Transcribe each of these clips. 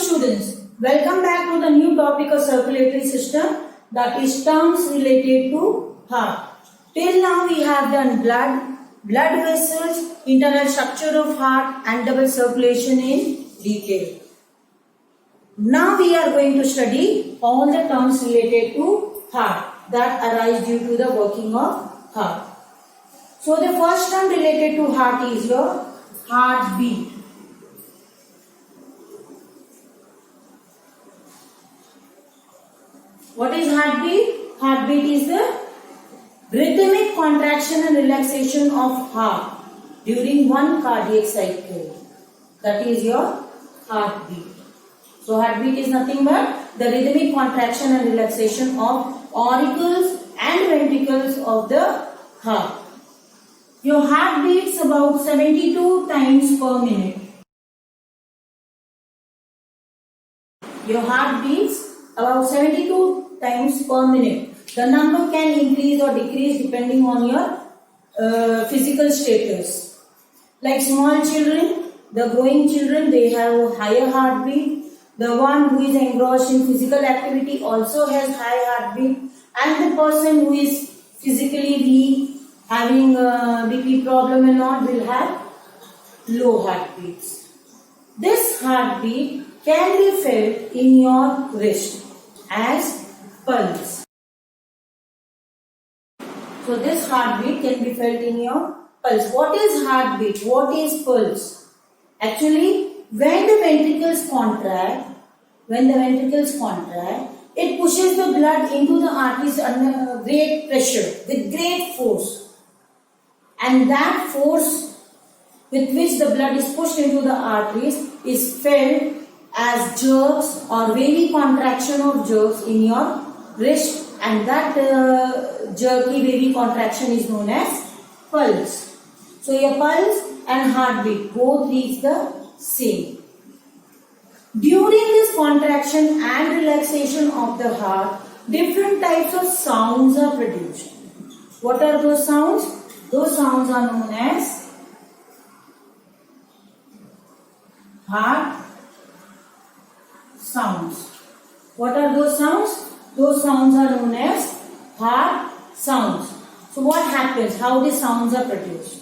students, welcome back to the new topic of circulatory system, that is terms related to heart. Till now we have done blood vessels, internal structure of heart and double circulation in detail. Now we are going to study all the terms related to heart that arise due to the working of heart. So the first term related to heart is your heartbeat. What is heartbeat? Heartbeat is the rhythmic contraction and relaxation of heart during one cardiac cycle. That is your heartbeat. So heartbeat is nothing but the rhythmic contraction and relaxation of auricles and ventricles of the heart. Your heart beats about 72 times per minute. Your heart beats about 72 times per minute. The number can increase or decrease depending on your physical status. Like small children, the growing children, they have a higher heartbeat. The one who is engrossed in physical activity also has high heartbeat. And the person who is physically weak, having a BP problem and all, will have low heartbeats. This heartbeat can be felt in your wrist as pulse. So this heartbeat can be felt in your pulse. What is heartbeat? What is pulse? Actually, when the ventricles contract, it pushes the blood into the arteries under great pressure, with great force. And that force with which the blood is pushed into the arteries is felt as jerks or wavy contraction of jerks in your wrist, and that jerky wavy contraction is known as pulse. So your pulse and heartbeat both reach the same. During this contraction and relaxation of the heart, different types of sounds are produced. What are those sounds? Those sounds are known as heart sounds. What are those sounds? Those sounds are known as heart sounds. So what happens? How these sounds are produced?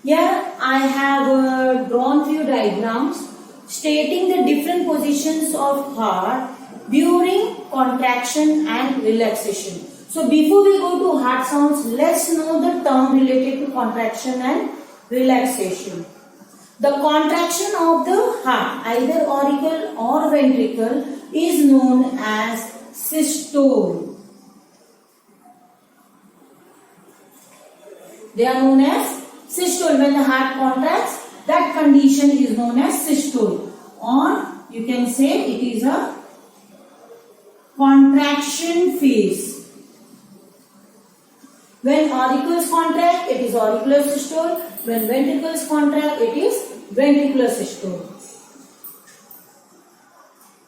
Here I have drawn few diagrams stating the different positions of heart during contraction and relaxation. So before we go to heart sounds, let's know the term related to contraction and relaxation. The contraction of the heart, either auricle or ventricle, is known as systole. They are known as systole. When the heart contracts, that condition is known as systole. Or you can say it is a contraction phase. When auricles contract, it is auricular systole. When ventricles contract, it is ventricular systole.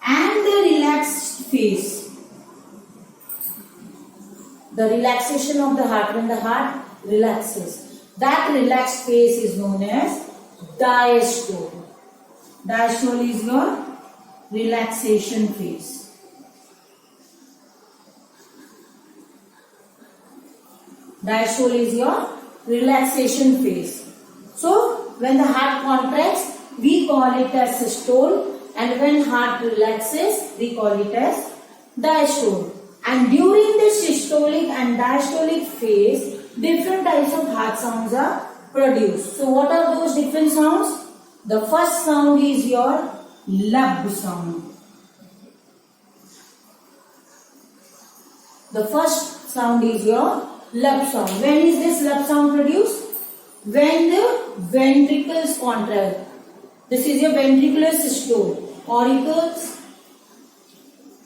And the relaxed phase. The relaxation of the heart, when the heart relaxes, that relaxed phase is known as diastole. Diastole is your relaxation phase. Diastole is your relaxation phase. So, when the heart contracts, we call it as systole, and when heart relaxes, we call it as diastole. And during the systolic and diastolic phase, different types of heart sounds are produced. So, what are those different sounds? The first sound is your lub sound. The first sound is your lub sound. When is this lub sound produced? When the ventricles contract. This is your ventricular systole. Auricles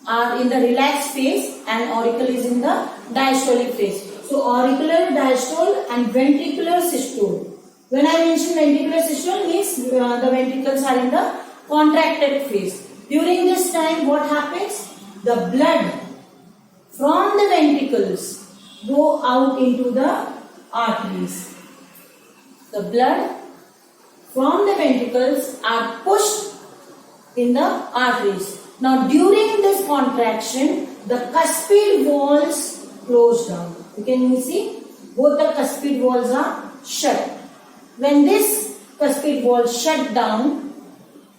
are in the relaxed phase and auricle is in the diastolic phase. So auricular, diastole and ventricular systole. When I mention ventricular systole means the ventricles are in the contracted phase. During this time what happens? The blood from the ventricles go out into the arteries. The blood from the ventricles are pushed in the arteries. Now during this contraction, the cuspid walls close down. You can see both the cuspid walls are shut. When this cuspid wall shut down,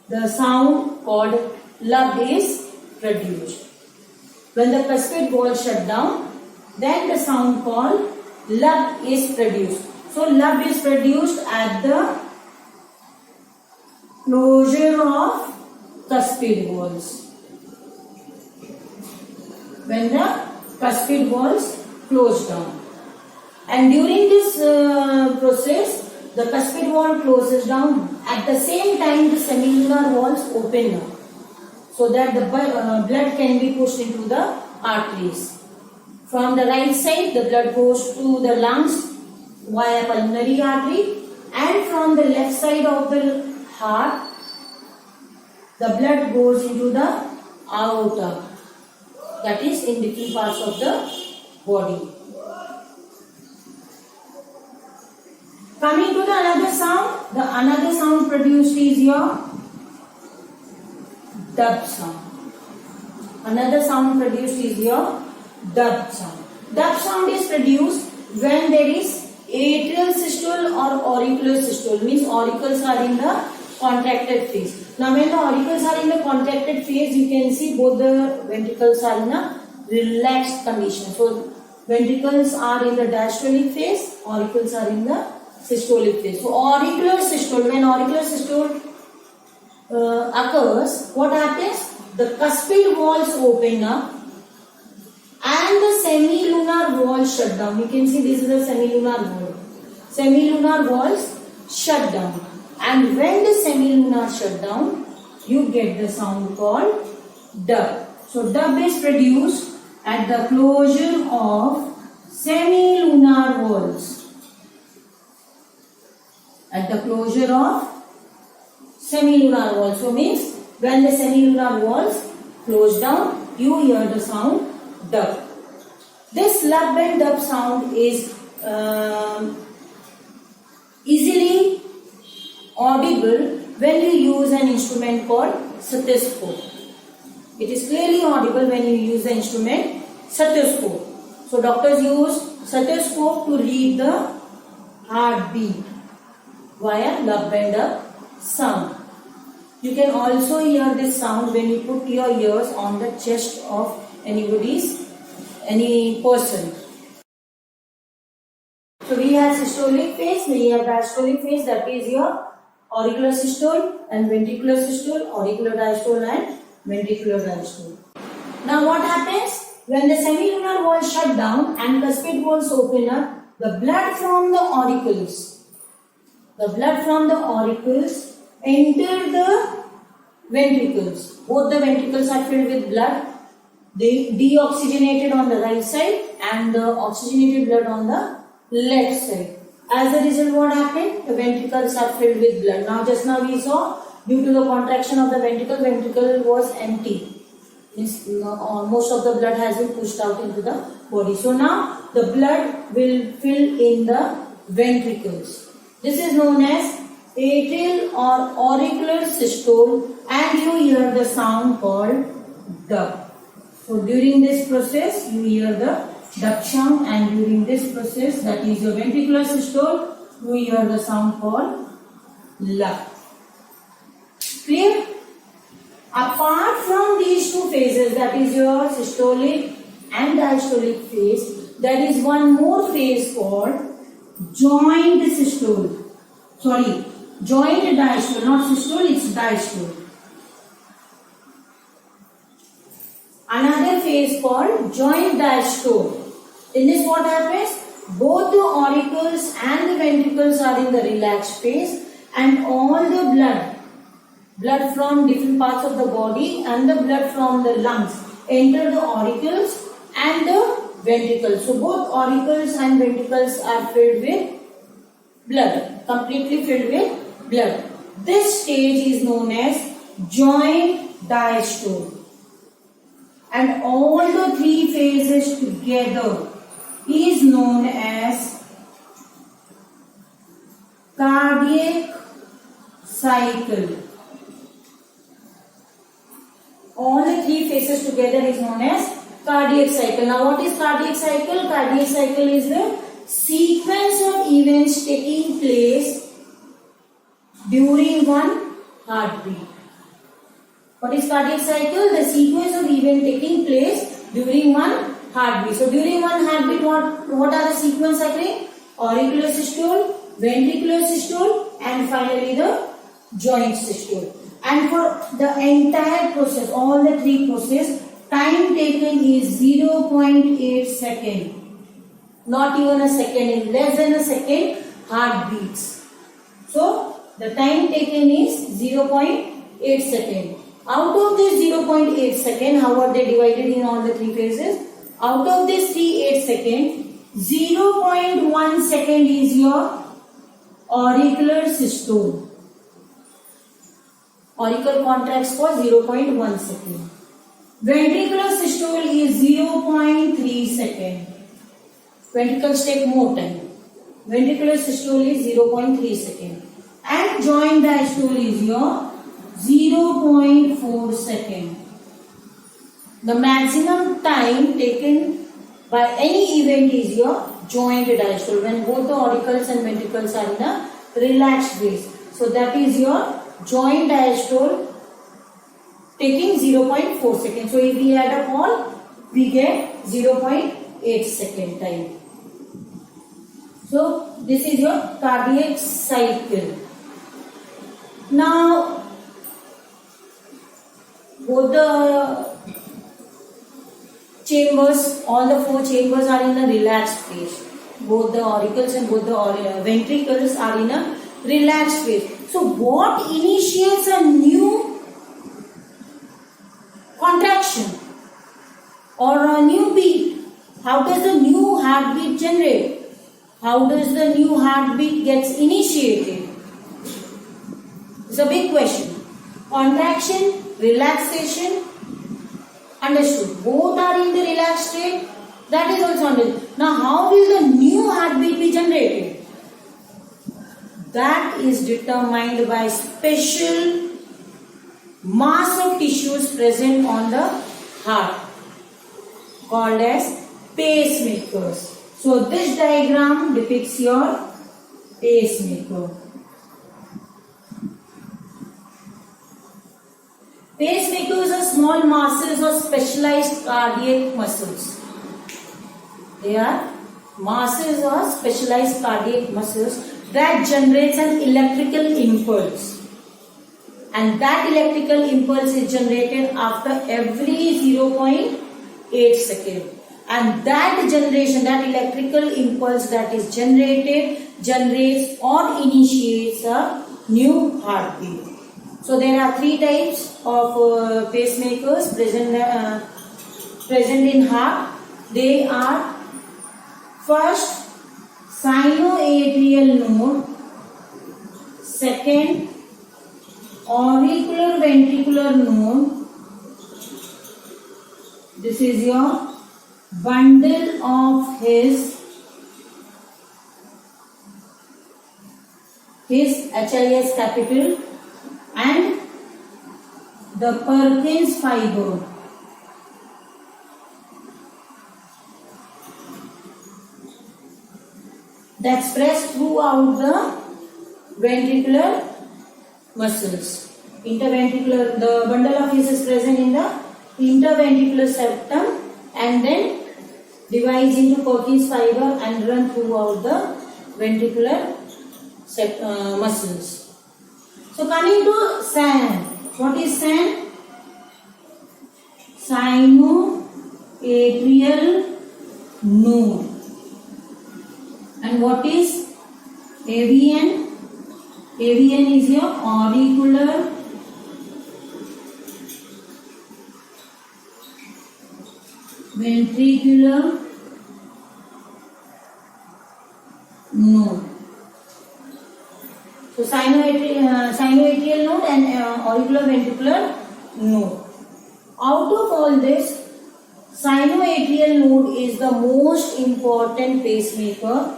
the sound called lub is produced. When the cuspid wall shut down, then the sound called lub is produced. So lub is produced at the closure of cuspid walls. When the cuspid walls close down. And during this process, the cuspid wall closes down. At the same time, the semilunar walls open up, so that the blood can be pushed into the arteries. From the right side, the blood goes to the lungs via pulmonary artery, and from the left side of the heart, the blood goes into the aorta, that is in different parts of the body. Coming to the another sound produced is your dub sound. Another sound produced is your dub sound. Dub sound is produced when there is atrial systole or auricular systole, means auricles are in the contracted phase. Now when the auricles are in the contracted phase, you can see both the ventricles are in a relaxed condition. So ventricles are in the diastolic phase, auricles are in the systolic phase. So auricular systole, when auricular systole occurs, what happens? The cuspid walls open up and the semilunar walls shut down. You can see this is the semilunar wall. Semilunar walls shut down. And when the semilunar shut down, you get the sound called dub. So dub is produced at the closure of semilunar walls. At the closure of semilunar walls. So means when the semilunar walls close down, you hear the sound dub. This lub and dub sound is easily audible when you use an instrument called stethoscope. It is clearly audible when you use the instrument stethoscope. So doctors use stethoscope to read the heartbeat via lub and dub sound. You can also hear this sound when you put your ears on the chest of any person. So we have systolic phase, we have diastolic phase, that is your auricular systole and ventricular systole, auricular diastole and ventricular diastole. Now what happens? When the semilunar walls shut down and cuspid walls open up, the blood from the auricles enter the ventricles. Both the ventricles are filled with blood. They deoxygenated on the right side and the oxygenated blood on the left side. As a result, what happened? The ventricles are filled with blood. Now just now we saw, due to the contraction of the ventricle was empty. Most of the blood has been pushed out into the body. So now the blood will fill in the ventricles. This is known as atrial or auricular systole, and you hear the sound called dub. So during this process, you hear the dub sound, and during this process, that is your ventricular systole, you hear the sound called lub. Clear? Apart from these two phases, that is your systolic and diastolic phase, there is one more phase called joint systole. Joint diastole, not systole, it's diastole. Another phase called joint diastole. In this what happens? Both the auricles and the ventricles are in the relaxed phase, and all the blood from different parts of the body and the blood from the lungs enter the auricles and the ventricles. So both auricles and ventricles are filled with blood, completely filled with blood. This stage is known as joint diastole. And all the three phases together is known as cardiac cycle. all the three phases together is known as cardiac cycle. Now what is cardiac cycle? Cardiac cycle is the sequence of events taking place during one heartbeat. What is cardiac cycle? The sequence of events taking place during one heartbeat. So during one heartbeat, what are the sequence occurring? Auricular systole, ventricular systole, and finally the joint systole. And for the entire process, all the three process, time taken is 0.8 second. Not even a second, in less than a second, heartbeats. So the time taken is 0.8 second. Out of this 0.8 second, how are they divided in all the three phases? Out of this 8 second, 0.1 second is your auricular systole. Auricle contracts for 0.1 second. Ventricular systole is 0.3 second. Ventricles take more time. Ventricular systole is 0.3 second. And joint diastole is your 0.4 second. The maximum time taken by any event is your joint diastole, when both the auricles and ventricles are in a relaxed phase. So that is your joint diastole taking 0.4 seconds. So if we add up all, we get 0.8 second time. So this is your cardiac cycle. Now both the chambers, all the four chambers are in a relaxed phase. Both the auricles and both the ventricles are in a relaxed phase. So what initiates a new contraction or a new beat? How does the new heartbeat generate? How does the new heartbeat gets initiated? It's a big question. Contraction, relaxation, understood. Both are in the relaxed state. That is also understood. Now how will the new heartbeat be generated? That is determined by special mass of tissues present on the heart, called as pacemakers. So this diagram depicts your pacemaker. Pacemakers are small masses of specialized cardiac muscles. They are masses of specialized cardiac muscles that generates an electrical impulse. And that electrical impulse is generated after every 0.8 seconds. And that generation, that electrical impulse that is generated, generates or initiates a new heartbeat. So there are three types of pacemakers present in heart. They are first sinoatrial node, second auricular ventricular node. This is your bundle of his HIS capital and the Purkinje fiber. That's pressed throughout the ventricular muscles. Interventricular, the bundle of his is present in the interventricular septum and then divides into Purkinje fiber and run throughout the ventricular muscles. So coming to SAN. What is SAN? Sinoatrial node. And what is AVN? AVN is your auricular ventricular node. So sinoatrial node and auricular ventricular node. Out of all this, sinoatrial node is the most important pacemaker,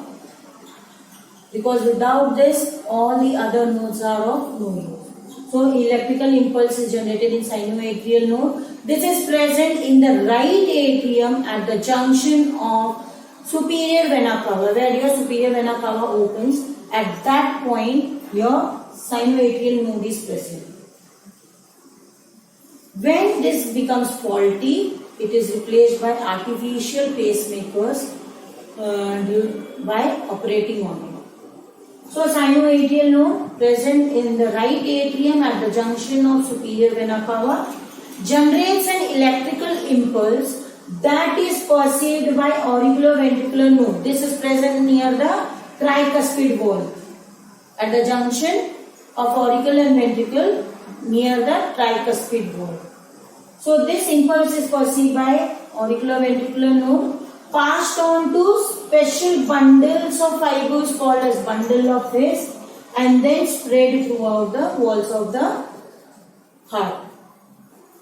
because without this all the other nodes are of no use. So electrical impulse is generated in sinoatrial node. This is present in the right atrium at the junction of superior vena cava, where your superior vena cava opens. At that point, your sinoatrial node is present. When this becomes faulty, it is replaced by artificial pacemakers by operating on it. So sinoatrial node present in the right atrium at the junction of superior vena cava generates an electrical impulse that is perceived by auriculoventricular node. This is present near the tricuspid wall at the junction of auricle and ventricle near the tricuspid wall. So this impulse is perceived by auriculoventricular node, passed on to special bundles of fibers called as bundle of His, and then spread throughout the walls of the heart.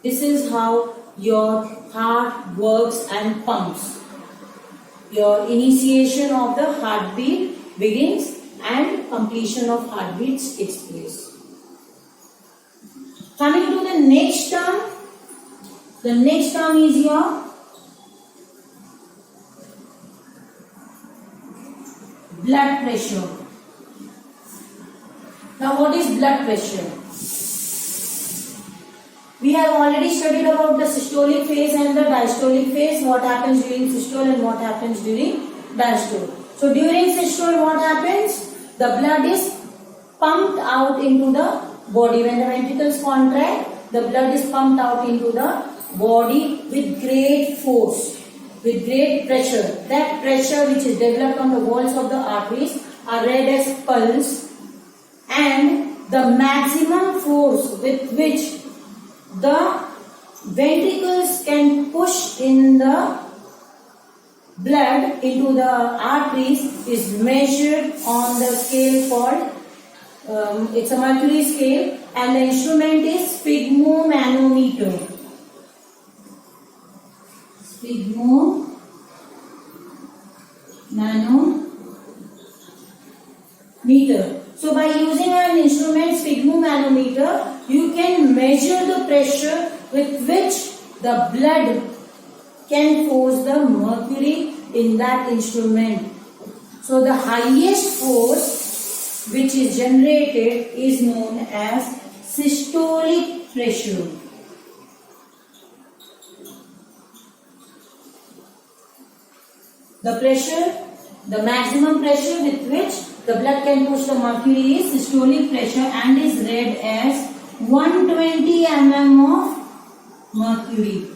This is how your heart works and pumps. Your initiation of the heartbeat begins and completion of heartbeat takes place. Coming to the next term. The next term is your blood pressure. Now what is blood pressure? We have already studied about the systolic phase and the diastolic phase, what happens during systole and what happens during diastole. So during systole what happens? The blood is pumped out into the body. When the ventricles contract, the blood is pumped out into the body with great force, with great pressure. That pressure which is developed on the walls of the arteries are read as pulse, and the maximum force with which the ventricles can push in the blood into the arteries is measured on the scale called it's a mercury scale, and the instrument is sphygmomanometer. Sphygmomanometer. So by using an instrument sphygmomanometer, you can measure the pressure with which the blood can force the mercury in that instrument. So the highest force which is generated is known as systolic pressure. The pressure, the maximum pressure with which the blood can push the mercury is systolic pressure and is read as 120 mm of mercury.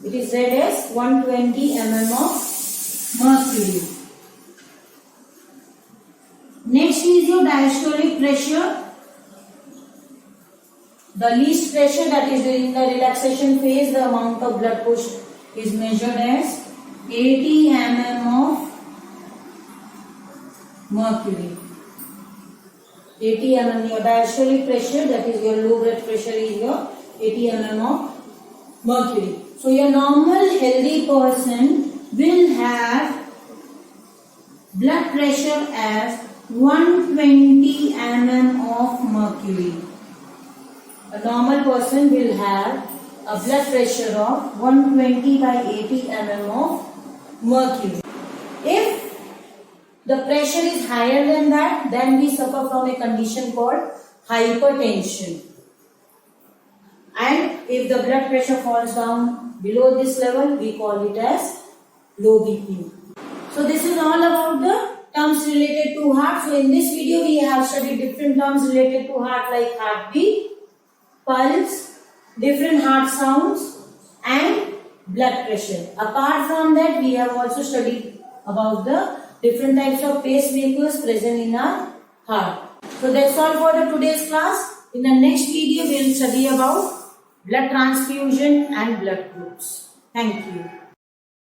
It is read as 120 mm of mercury. Next is your diastolic pressure. The least pressure, that is during the relaxation phase, the amount of blood pushed is measured as 80 mm of mercury. 80 mm your diastolic pressure, that is your low blood pressure, is your 80 mm of mercury. So your normal healthy person will have blood pressure as 120 mm of mercury. A normal person will have a blood pressure of 120 by 80 mm of mercury. If the pressure is higher than that, then we suffer from a condition called hypertension. And if the blood pressure falls down below this level, we call it as low BP. So this is all about the terms related to heart. So in this video we have studied different terms related to heart like heartbeat, pulse, different heart sounds and blood pressure. Apart from that, we have also studied about the different types of pacemakers present in our heart. So that's all for the today's class. In the next video we will study about blood transfusion and blood groups. Thank you.